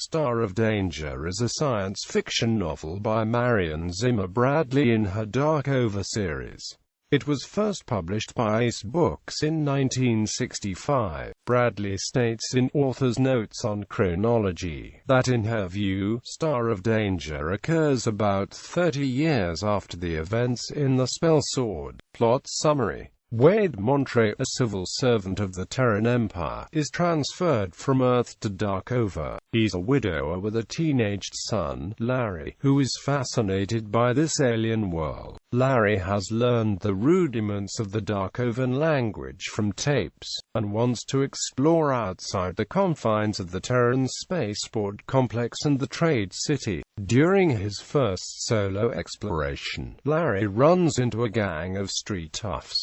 Star of Danger is a science fiction novel by Marion Zimmer Bradley in her Darkover series. It was first published by Ace Books in 1965. Bradley states in author's notes on Chronology that in her view, Star of Danger occurs about 30 years after the events in The Spell Sword. Plot summary: Wade Montre, a civil servant of the Terran Empire, is transferred from Earth to Darkover. He's a widower with a teenaged son, Larry, who is fascinated by this alien world. Larry has learned the rudiments of the Darkovan language from tapes, and wants to explore outside the confines of the Terran spaceport complex and the Trade City. During his first solo exploration, Larry runs into a gang of street toughs.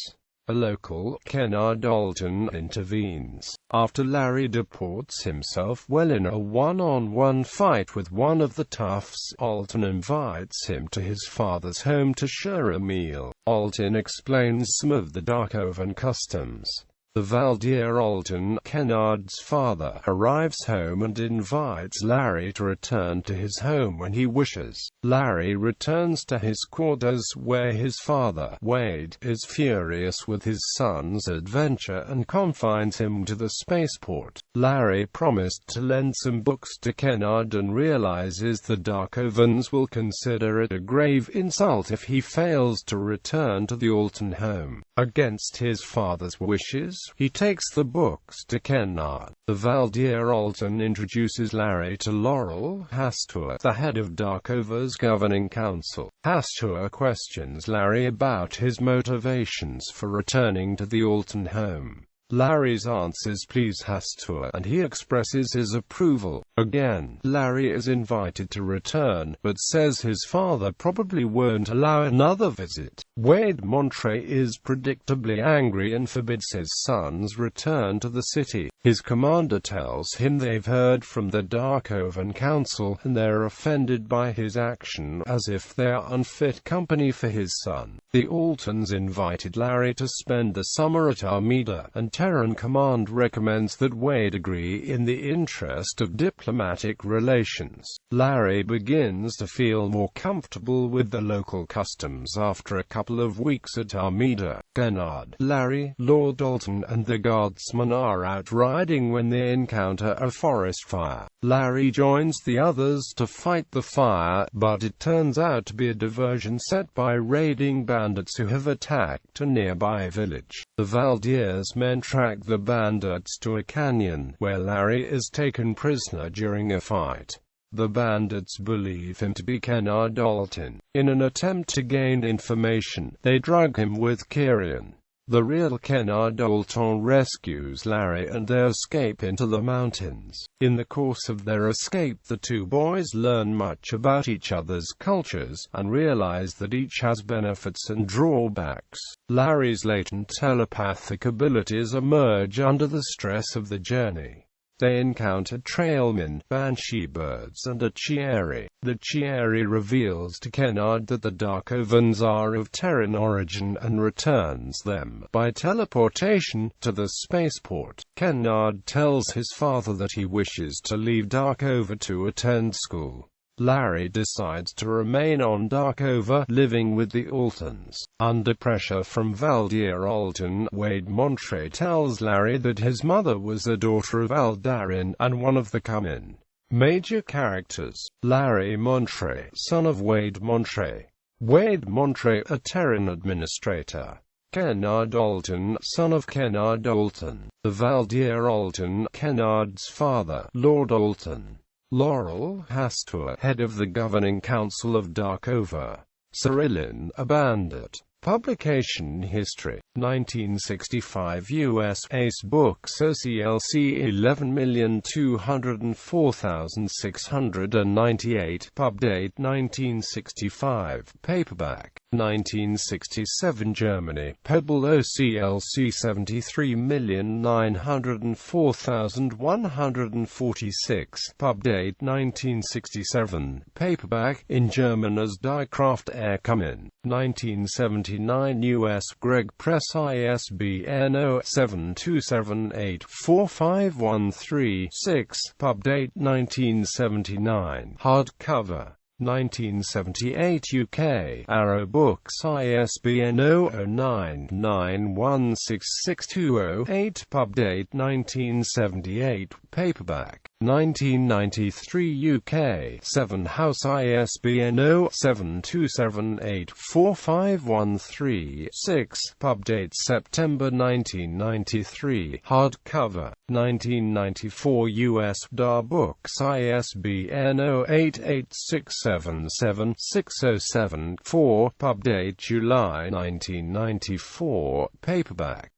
A local, Kennard Alton, intervenes. After Larry deports himself well in a one-on-one fight with one of the toughs, Alton invites him to his father's home to share a meal. Alton explains some of the Darkovan customs. The Valdir Alton, Kennard's father, arrives home and invites Larry to return to his home when he wishes. Larry returns to his quarters where his father, Wade, is furious with his son's adventure and confines him to the spaceport. Larry promised to lend some books to Kennard and realizes the Darkovans will consider it a grave insult if he fails to return to the Alton home. Against his father's wishes, he takes the books to Kennard. The Valdir Alton introduces Larry to Laurel Hastua, the head of Darkover's governing council. Hastua questions Larry about his motivations for returning to the Alton home. Larry's answers please Hastua, and he expresses his approval. Again, Larry is invited to return, but says his father probably won't allow another visit. Wade Montre is predictably angry and forbids his son's return to the city. His commander tells him they've heard from the Darkovan Council, and they're offended by his action, as if they're unfit company for his son. The Altons invited Larry to spend the summer at Armida, and Terran Command recommends that Wade agree in the interest of diplomatic relations. Larry begins to feel more comfortable with the local customs after a couple of weeks at Armida. Kennard, Larry, Lord Alton, and the guardsmen are out riding when they encounter a forest fire. Larry joins the others to fight the fire, but it turns out to be a diversion set by raiding bandits who have attacked a nearby village. The Valdir's men track the bandits to a canyon, where Larry is taken prisoner during a fight. The bandits believe him to be Kennard Alton. In an attempt to gain information, they drug him with Kyrian. The real Kennard Alton rescues Larry and they escape into the mountains. In the course of their escape, the two boys learn much about each other's cultures, and realize that each has benefits and drawbacks. Larry's latent telepathic abilities emerge under the stress of the journey. They encounter trailmen, banshee birds, and a Chieri. The Chieri reveals to Kennard that the Darkovans are of Terran origin and returns them, by teleportation, to the spaceport. Kennard tells his father that he wishes to leave Darkover to attend school. Larry decides to remain on Darkover, living with the Altons. Under pressure from Valdir Alton, Wade Montre tells Larry that his mother was a daughter of Aldarin, and one of the Cumin. Major characters: Larry Montre, son of Wade Montre. Wade Montre, a Terran administrator. Kennard Alton, son of Kennard Alton. The Valdir Alton, Kennard's father, Lord Alton. Laurel Hastua, head of the governing council of Darkover. Cyrillin, a bandit. Publication history: 1965 U.S. Ace Books OCLC 11204698. Pub date 1965. Paperback. 1967 Germany, Pebble OCLC 73,904,146, pub date 1967, paperback, in German as Die Kraft er Kommen, 1979 U.S. Greg Press ISBN 0-7278-45136, pub date 1979, hardcover. 1978 UK, Arrow Books ISBN 0-09-916620-8, pub date 1978, paperback. 1993 UK, Seven House ISBN 0-7278-45136, pub date September 1993, hardcover. 1994 US, Dar Books ISBN 0-88677-607-4, pub date July 1994, paperback.